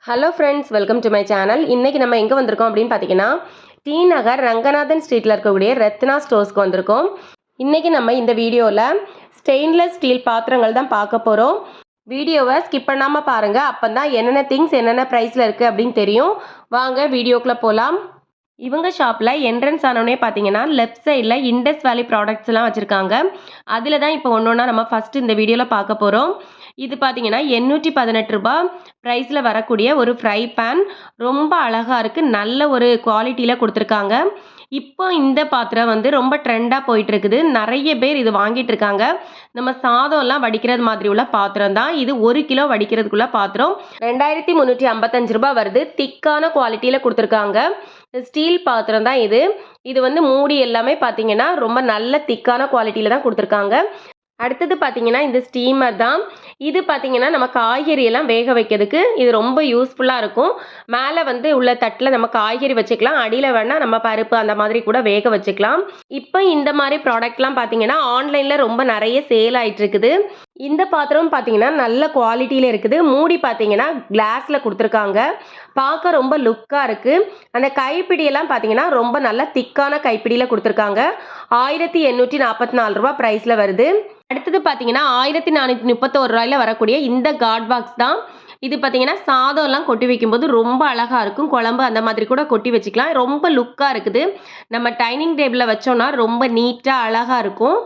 Hello friends, welcome to my channel. இன்றைக்கி நம்ம எங்கே வந்திருக்கோம் அப்படின்னு பார்த்தீங்கன்னா, டி நகர் ரங்கநாதன் ஸ்ட்ரீட்டில் இருக்கக்கூடிய ரத்னா ஸ்டோர்ஸ்க்கு வந்திருக்கோம். இன்றைக்கி நம்ம இந்த வீடியோவில் ஸ்டெயின்லெஸ் ஸ்டீல் பாத்திரங்கள் தான் பார்க்க போகிறோம். வீடியோவை ஸ்கிப் பண்ணாமல் பாருங்கள். அப்போ தான் என்னென்ன திங்ஸ் என்னென்ன ப்ரைஸில் இருக்குது அப்படின்னு தெரியும். வாங்க வீடியோக்குள்ளே போகலாம். இவங்க ஷாப்பில் என்ட்ரன்ஸ் ஆனோடனே பார்த்தீங்கன்னா லெஃப்ட் சைடில் இண்டஸ் வேலி ப்ராடக்ட்ஸ்லாம் வச்சுருக்காங்க. அதில் தான் இப்போ ஒன்று ஒன்றா நம்ம ஃபஸ்ட்டு இந்த வீடியோவில் பார்க்க போகிறோம். இது பார்த்தீங்கன்னா 818 ரூபாய் ப்ரைஸில் வரக்கூடிய ஒரு ஃப்ரை பேன். ரொம்ப அழகாக இருக்குது, நல்ல ஒரு குவாலிட்டியில் கொடுத்துருக்காங்க. இப்போ இந்த பாத்திரம் வந்து ரொம்ப ட்ரெண்டாக போயிட்டு இருக்குது. நிறைய பேர் இது வாங்கிட்டு இருக்காங்க. நம்ம சாதம்லாம் வடிக்கிறது மாதிரி உள்ள பாத்திரம் தான் இது. 1 கிலோ வடிக்கிறதுக்குள்ள பாத்திரம் 2355 ரூபாய் வருது. திக்கான குவாலிட்டியில் கொடுத்துருக்காங்க. ஸ்டீல் பாத்திரம் தான் இது. இது வந்து மூடி எல்லாமே பார்த்தீங்கன்னா ரொம்ப நல்ல திக்கான குவாலிட்டியில் தான் கொடுத்துருக்காங்க. அடுத்தது பார்த்தீங்கன்னா இந்த ஸ்டீமர் தான். இது பார்த்தீங்கன்னா நம்ம காய்கறி எல்லாம் வேக வைக்கிறதுக்கு இது ரொம்ப யூஸ்ஃபுல்லாக இருக்கும். மேலே வந்து உள்ள தட்டில் நம்ம காய்கறி வச்சுக்கலாம், அடியில் வேணால் நம்ம பருப்பு அந்த மாதிரி கூட வேக வச்சுக்கலாம். இப்போ இந்த மாதிரி ப்ராடக்ட்லாம் பார்த்தீங்கன்னா ஆன்லைனில் ரொம்ப நிறைய சேல் ஆகிட்டு இருக்குது. இந்த பாத்திரம் பார்த்தீங்கன்னா நல்ல குவாலிட்டியில் இருக்குது. மூடி பார்த்தீங்கன்னா கிளாஸில் கொடுத்துருக்காங்க. பார்க்க ரொம்ப லுக்காக இருக்குது. அந்த கைப்பிடியெல்லாம் பார்த்தீங்கன்னா ரொம்ப நல்ல திக்கான கைப்பிடியில் கொடுத்துருக்காங்க. 1844 ரூபா ப்ரைஸில் வருது. அடுத்தது பார்த்தீங்கன்னா 1431 ரூபாயில் வரக்கூடிய இந்த காட் பாக்ஸ் தான். இது பார்த்தீங்கன்னா சாதம்லாம் கொட்டி வைக்கும்போது ரொம்ப அழகாக இருக்கும். குழம்பு அந்த மாதிரி கூட கொட்டி வச்சுக்கலாம். ரொம்ப லுக்காக இருக்குது. நம்ம டைனிங் டேபிளில் வச்சோம்னா ரொம்ப நீட்டாக அழகாக இருக்கும்.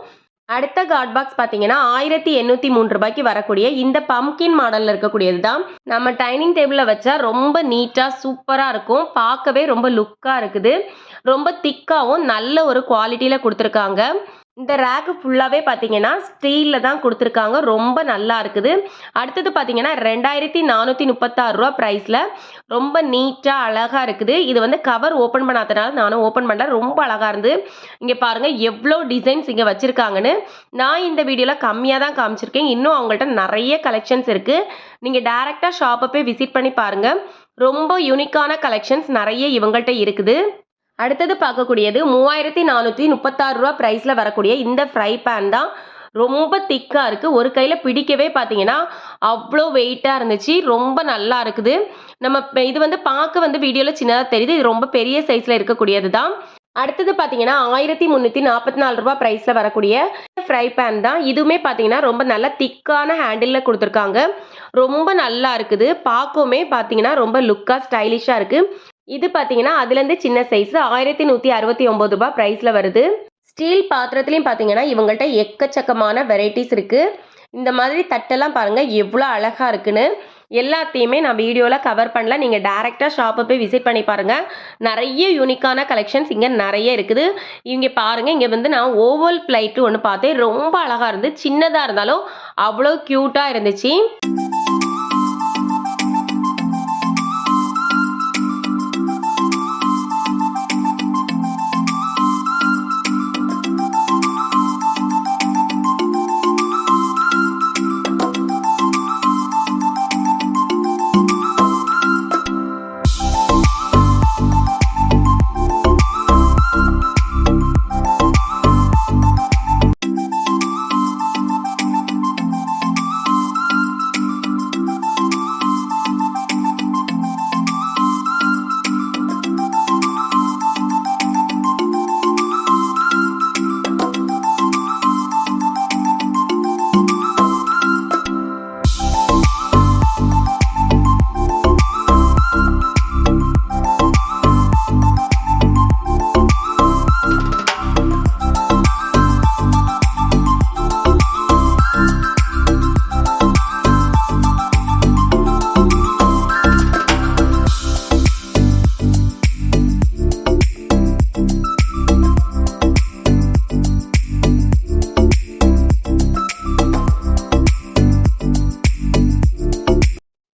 அடுத்த காட் பாக்ஸ் பார்த்தீங்கன்னா 1803 ரூபாய்க்கு வரக்கூடிய இந்த பம்கின் மாடலில் இருக்கக்கூடியது தான். நம்ம டைனிங் டேபிளில் வச்சா ரொம்ப நீட்டாக சூப்பராக இருக்கும். பார்க்கவே ரொம்ப லுக்காக இருக்குது. ரொம்ப திக்காகவும் நல்ல ஒரு குவாலிட்டியில் கொடுத்துருக்காங்க. இந்த ரேக்கு ஃபுல்லாகவே பார்த்தீங்கன்னா ஸ்டீலில் தான் கொடுத்துருக்காங்க. ரொம்ப நல்லா இருக்குது. அடுத்தது பார்த்தீங்கன்னா 2436 ரூபா ப்ரைஸில் ரொம்ப நீட்டாக அழகாக இருக்குது. இது வந்து கவர் ஓப்பன் பண்ணாதனால நானும் ஓப்பன் பண்ணல. ரொம்ப அழகாக இருந்து இங்கே பாருங்கள் எவ்வளோ டிசைன்ஸ் இங்கே வச்சுருக்காங்கன்னு. நான் இந்த வீடியோவில் கம்மியாக தான் காமிச்சிருக்கேன். இன்னும் அவங்கள்ட்ட நிறைய கலெக்ஷன்ஸ் இருக்குது. நீங்கள் டேரெக்டாக ஷாப்பை போய் விசிட் பண்ணி பாருங்கள். ரொம்ப யூனிக்கான கலெக்ஷன்ஸ் நிறைய இவங்கள்ட்ட இருக்குது. அடுத்தது பார்க்கக்கூடியது 3436 ரூபா ப்ரைஸில் வரக்கூடிய இந்த ஃப்ரை பேன் தான். ரொம்ப திக்காக இருக்குது. ஒரு கையில் பிடிக்கவே பார்த்தீங்கன்னா அவ்வளோ வெயிட்டாக இருந்துச்சு. ரொம்ப நல்லா இருக்குது. நம்ம இது வந்து பார்க்க வந்து வீடியோவில் சின்னதாக தெரியுது. இது ரொம்ப பெரிய சைஸில் இருக்கக்கூடியது தான். அடுத்தது பார்த்தீங்கன்னா 1344 ரூபா ப்ரைஸில் வரக்கூடிய ஃப்ரை பேன் தான். இதுவுமே பார்த்தீங்கன்னா ரொம்ப நல்ல திக்கான ஹேண்டிலில் கொடுத்துருக்காங்க. ரொம்ப நல்லா இருக்குது. பார்க்கவுமே பார்த்தீங்கன்னா ரொம்ப லுக்காக ஸ்டைலிஷாக இருக்குது. இது பார்த்தீங்கன்னா அதுலேருந்து சின்ன சைஸ் 1169 ரூபாய் ப்ரைஸில் வருது. ஸ்டீல் பாத்திரத்துலையும் பார்த்தீங்கன்னா இவங்கள்ட்ட எக்கச்சக்கமான வெரைட்டிஸ் இருக்குது. இந்த மாதிரி தட்டெல்லாம் பாருங்கள் எவ்வளோ அழகாக இருக்குன்னு. எல்லாத்தையுமே நான் வீடியோவில் கவர் பண்ணல. நீங்கள் டேரெக்டாக ஷாப்பை போய் விசிட் பண்ணி பாருங்கள். நிறைய யூனிக்கான கலெக்ஷன்ஸ் இங்கே நிறைய இருக்குது. இங்கே பாருங்கள், இங்கே வந்து நான் ஓவல் பிளைட்டு ஒன்று பார்த்தேன். ரொம்ப அழகாக இருந்து, சின்னதாக இருந்தாலும் அவ்வளோ க்யூட்டாக இருந்துச்சு.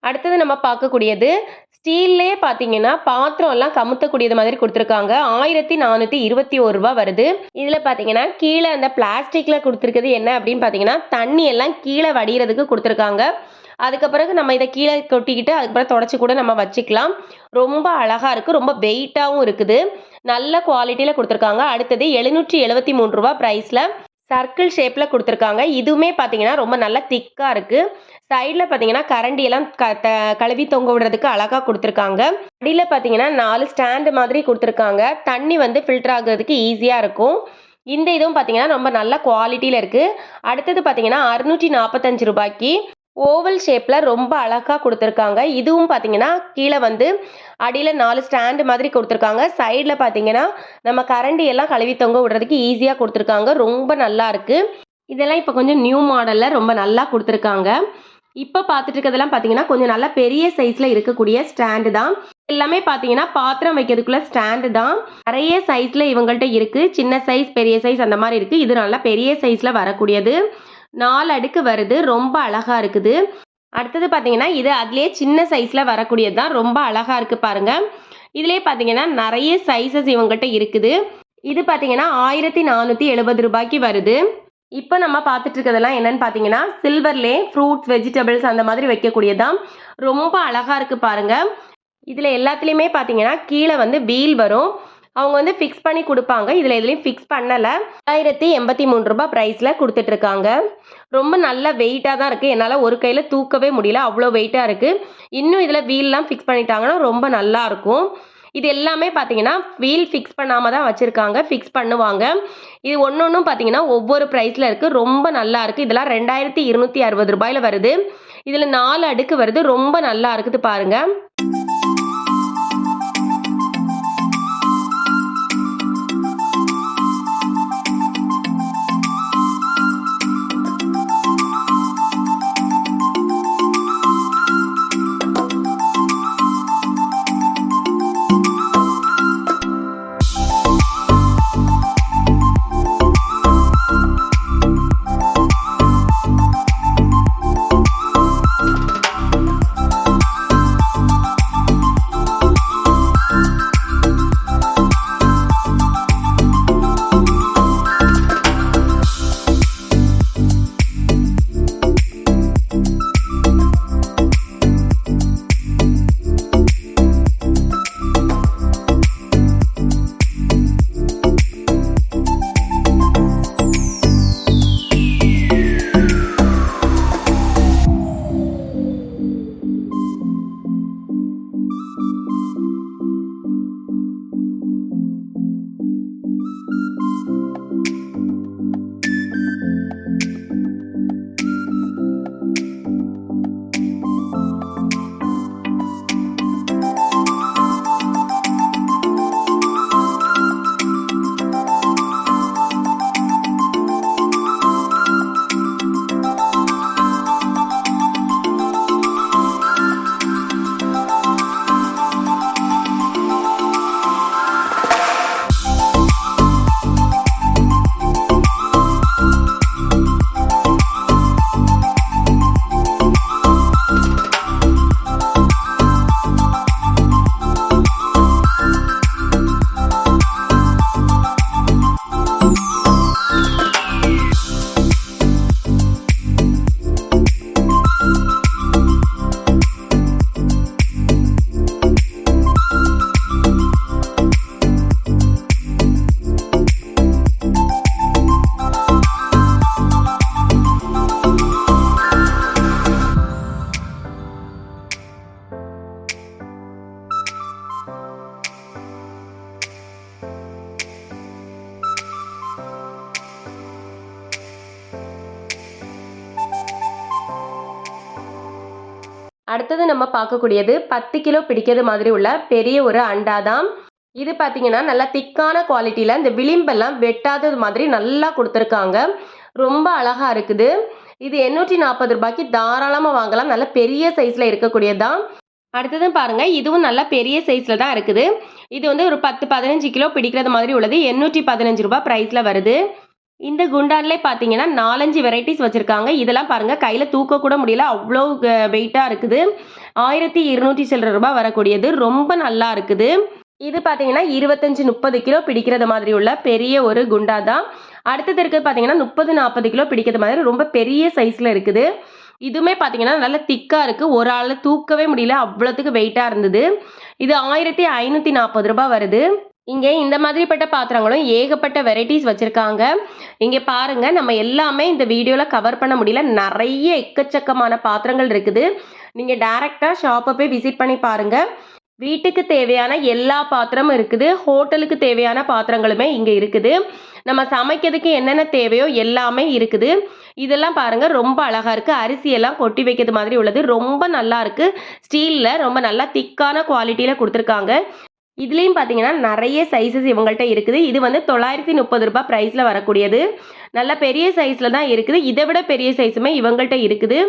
அடுத்தது நம்ம பார்க்கக்கூடியது ஸ்டீல்லே பார்த்தீங்கன்னா பாத்திரம் எல்லாம் கமுத்தக்கூடியது மாதிரி கொடுத்துருக்காங்க. 1421 ரூபா வருது. இதில் பார்த்தீங்கன்னா கீழே அந்த பிளாஸ்டிக்கில் கொடுத்துருக்குது என்ன அப்படின்னு பார்த்தீங்கன்னா தண்ணி எல்லாம் கீழே வடிகிறதுக்கு கொடுத்துருக்காங்க. அதுக்கு பிறகு நம்ம இதை கீழே கொட்டிக்கிட்டு அதுக்கப்புறம் தொடச்சி கூட நம்ம வச்சுக்கலாம். ரொம்ப அழகாக இருக்குது. ரொம்ப வெயிட்டாகவும் இருக்குது. நல்ல குவாலிட்டியில் கொடுத்துருக்காங்க. அடுத்தது 773 ரூபா ப்ரைஸில் சர்க்கிள் ஷேப்பில் கொடுத்துருக்காங்க. இதுவுமே பார்த்தீங்கன்னா ரொம்ப நல்லா திக்காக இருக்குது. சைடில் பார்த்தீங்கன்னா கரண்டியெல்லாம் கழுவி தொங்க விடுறதுக்கு அழகாக கொடுத்துருக்காங்க. அடியில் பார்த்தீங்கன்னா 4 ஸ்டாண்டு மாதிரி கொடுத்துருக்காங்க. தண்ணி வந்து ஃபில்டர் ஆகுறதுக்கு ஈஸியாக இருக்கும். இந்த இதுவும் பார்த்தீங்கன்னா ரொம்ப நல்ல குவாலிட்டியில் இருக்குது. அடுத்தது பார்த்தீங்கன்னா 645 ரூபாய்க்கு ஓவல் ஷேப்பில் ரொம்ப அழகாக கொடுத்துருக்காங்க. இதுவும் பார்த்தீங்கன்னா கீழே வந்து அடியில் 4 ஸ்டாண்டு மாதிரி கொடுத்துருக்காங்க. சைடில் பார்த்தீங்கன்னா நம்ம கரண்டி எல்லாம் கழுவி தொங்க விடுறதுக்கு ஈஸியாக கொடுத்துருக்காங்க. ரொம்ப நல்லா இருக்குது. இதெல்லாம் இப்போ கொஞ்சம் நியூ மாடலில் ரொம்ப நல்லா கொடுத்துருக்காங்க. இப்போ பார்த்துட்டு இருக்கிறதெல்லாம் பார்த்தீங்கன்னா கொஞ்சம் நல்லா பெரிய சைஸில் இருக்கக்கூடிய ஸ்டாண்டு தான். எல்லாமே பார்த்தீங்கன்னா பாத்திரம் வைக்கிறதுக்குள்ள ஸ்டாண்டு தான். நிறைய சைஸில் இவங்கள்ட்ட இருக்குது. சின்ன சைஸ், பெரிய சைஸ் அந்த மாதிரி இருக்குது. இது நல்லா பெரிய சைஸில் வரக்கூடியது. 4 அடுக்கு வருது. ரொம்ப அழகாக இருக்குது. அடுத்தது பார்த்தீங்கன்னா இது அதுலேயே சின்ன சைஸில் வரக்கூடியது தான். ரொம்ப அழகாக இருக்குது பாருங்கள். இதுலேயே பார்த்தீங்கன்னா நிறைய சைஸஸ் இவங்கள்ட்ட இருக்குது. இது பார்த்தீங்கன்னா 1470 ரூபாய்க்கு வருது. இப்போ நம்ம பார்த்துட்டு இருக்கிறதெல்லாம் என்னன்னு பார்த்தீங்கன்னா சில்வர்லே ஃப்ரூட்ஸ், வெஜிடபிள்ஸ் அந்த மாதிரி வைக்கக்கூடியதான். ரொம்ப அழகாக இருக்குது பாருங்கள். இதில் எல்லாத்துலேயுமே பார்த்தீங்கன்னா கீழே வந்து வீல் வரும். அவங்க வந்து ஃபிக்ஸ் பண்ணி கொடுப்பாங்க. இதில் எதுலேயும் ஃபிக்ஸ் பண்ணலை. 1083 ரூபா ப்ரைஸில் கொடுத்துட்ருக்காங்க. ரொம்ப நல்ல வெயிட்டாக தான் இருக்குது. என்னால் ஒரு கையில் தூக்கவே முடியல, அவ்வளோ வெயிட்டாக இருக்குது. இன்னும் இதில் வீல்லாம் ஃபிக்ஸ் பண்ணிட்டாங்கன்னா ரொம்ப நல்லாயிருக்கும். இது எல்லாமே பார்த்தீங்கன்னா வீல் ஃபிக்ஸ் பண்ணாமல் தான் வச்சுருக்காங்க. ஃபிக்ஸ் பண்ணுவாங்க. இது ஒன்றும் பார்த்தீங்கன்னா ஒவ்வொரு ப்ரைஸில் இருக்குது. ரொம்ப நல்லா இருக்குது. இதெல்லாம் 2260 ரூபாயில் வருது. இதில் 4 அடுக்கு வருது. ரொம்ப நல்லா இருக்குது பாருங்கள். அடுத்தது நம்ம பார்க்கக்கூடியது 10 கிலோ பிடிக்கிறது மாதிரி உள்ள பெரிய ஒரு அண்டா தான். இது பார்த்தீங்கன்னா நல்லா திக்கான குவாலிட்டியில் இந்த விளிம்பெல்லாம் வெட்டாதது மாதிரி நல்லா கொடுத்துருக்காங்க. ரொம்ப அழகாக இருக்குது. இது 840 ரூபாய்க்கு தாராளமாக வாங்கலாம். நல்ல பெரிய சைஸில் இருக்கக்கூடியதான். அடுத்ததும் பாருங்கள், இதுவும் நல்ல பெரிய சைஸில் தான் இருக்குது. இது வந்து ஒரு 10-15 கிலோ பிடிக்கிறது மாதிரி உள்ளது. 815 ரூபாய் ப்ரைஸில் வருது. இந்த குண்டான்லே பார்த்தீங்கன்னா 4-5 வெரைட்டிஸ் வச்சுருக்காங்க. இதெல்லாம் பாருங்கள், கையில் தூக்க கூட முடியல, அவ்வளோ வெயிட்டாக இருக்குது. 1200 சில்லற ரூபாய் வரக்கூடியது. ரொம்ப நல்லா இருக்குது. இது பார்த்தீங்கன்னா 25-30 கிலோ பிடிக்கிறது மாதிரி உள்ள பெரிய ஒரு குண்டா தான். அடுத்தது இருக்குது பார்த்தீங்கன்னா 30-40 கிலோ பிடிக்கிறது மாதிரி ரொம்ப பெரிய சைஸில் இருக்குது. இதுவுமே பார்த்தீங்கன்னா நல்ல திக்காக இருக்குது. ஒரு ஆள் தூக்கவே முடியல, அவ்வளோத்துக்கு வெயிட்டாக இருந்தது. இது 1540 ரூபாய் வருது. இங்கே இந்த மாதிரிப்பட்ட பாத்திரங்களும் ஏகப்பட்ட வெரைட்டிஸ் வச்சுருக்காங்க. இங்கே பாருங்க, நம்ம எல்லாமே இந்த வீடியோவில் கவர் பண்ண முடியல. நிறைய எக்கச்சக்கமான பாத்திரங்கள் இருக்குது. நீங்கள் டைரெக்டாக ஷாப்பை போய் விசிட் பண்ணி பாருங்கள். வீட்டுக்கு தேவையான எல்லா பாத்திரமும் இருக்குது. ஹோட்டலுக்கு தேவையான பாத்திரங்களுமே இங்கே இருக்குது. நம்ம சமைக்கிறதுக்கு என்னென்ன தேவையோ எல்லாமே இருக்குது. இதெல்லாம் பாருங்க, ரொம்ப அழகா இருக்கு. அரிசியெல்லாம் கொட்டி வைக்கிறது மாதிரி உள்ளது. ரொம்ப நல்லா இருக்கு. ஸ்டீலில் ரொம்ப நல்லா திக்கான குவாலிட்டியில் கொடுத்துருக்காங்க. இதுலேயும் பார்த்தீங்கன்னா நிறைய சைஸஸ் இவங்கள்ட்ட இருக்குது. இது வந்து ₹930 ப்ரைஸில் வரக்கூடியது. நல்ல பெரிய சைஸில் தான் இருக்குது. இதை விட பெரிய சைஸுமே இவங்கள்ட்ட இருக்குது.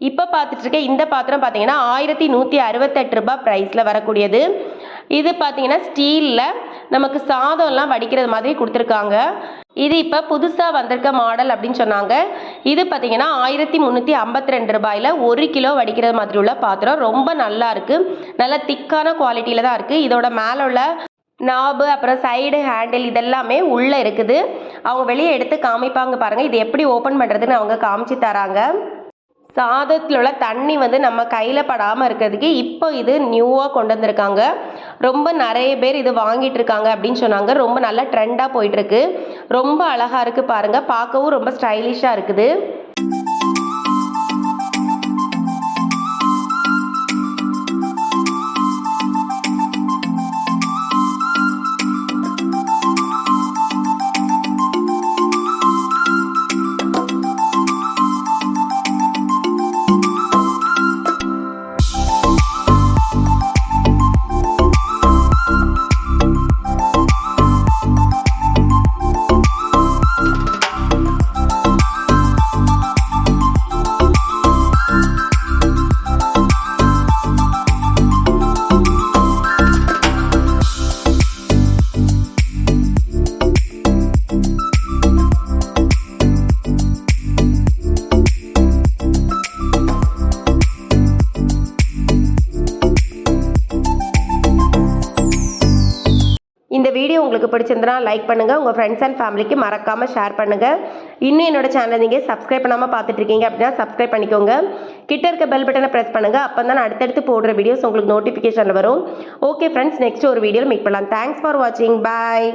இப்போ பார்த்துட்டு இருக்க இந்த பாத்திரம் பார்த்தீங்கன்னா ₹1168 ப்ரைஸில் வரக்கூடியது. இது பார்த்தீங்கன்னா ஸ்டீலில் நமக்கு சாதம்லாம் வடிக்கிறது மாதிரி கொடுத்துருக்காங்க. இது இப்போ புதுசாக வந்திருக்க மாடல் அப்படின்னு சொன்னாங்க. இது பார்த்தீங்கன்னா ₹1352 1 கிலோ வடிக்கிறது மாதிரி உள்ள பாத்திரம். ரொம்ப நல்லா இருக்குது. நல்ல திக்கான குவாலிட்டியில் தான் இருக்குது. இதோட மேலே உள்ள நாபு, அப்புறம் சைடு ஹேண்டில் இதெல்லாமே உள்ளே இருக்குது. அவங்க வெளியே எடுத்து காமிப்பாங்க பாருங்கள். இது எப்படி ஓப்பன் பண்ணுறதுன்னு அவங்க காமிச்சு தராங்க. சாதத்தில் உள்ள தண்ணி வந்து நம்ம கையில் படாமல் இருக்கிறதுக்கு இப்போ இது நியூவாக கொண்டு வந்திருக்காங்க. ரொம்ப நிறைய பேர் இது வாங்கிட்டு இருக்காங்க அப்படின்னு சொன்னாங்க. ரொம்ப நல்ல ட்ரெண்டாக போயிட்டுருக்கு. ரொம்ப அழகாக இருக்குது பாருங்கள். பார்க்கவும் ரொம்ப ஸ்டைலிஷாக இருக்குது. இந்த வீடியோ உங்களுக்கு பிடிச்சிருந்தனா லைக் பண்ணுங்கள். உங்கள் ஃப்ரெண்ட்ஸ் அண்ட் ஃபேமிலிக்கு மறக்காமல் ஷேர் பண்ணுங்கள். இன்னும் என்னோட சேனல் நீங்கள் சப்ஸ்கிரைப் பண்ணாமல் பார்த்துட்ருக்கீங்க அப்படின்னா சப்ஸ்கிரைப் பண்ணிக்கோங்க. கிட்ட இருக்க பெல் பட்டனை ப்ரெஸ் பண்ணுங்கள். அப்போ தான் அடுத்தடுத்து போடுற வீடியோஸ் உங்களுக்கு நோட்டிஃபிகேஷனில் வரும். ஓகே ஃப்ரெண்ட்ஸ், நெக்ஸ்ட் ஒரு வீடியோவில் மீட் பண்ணலாம். தேங்க்ஸ் ஃபார் வாட்சிங். பாய்.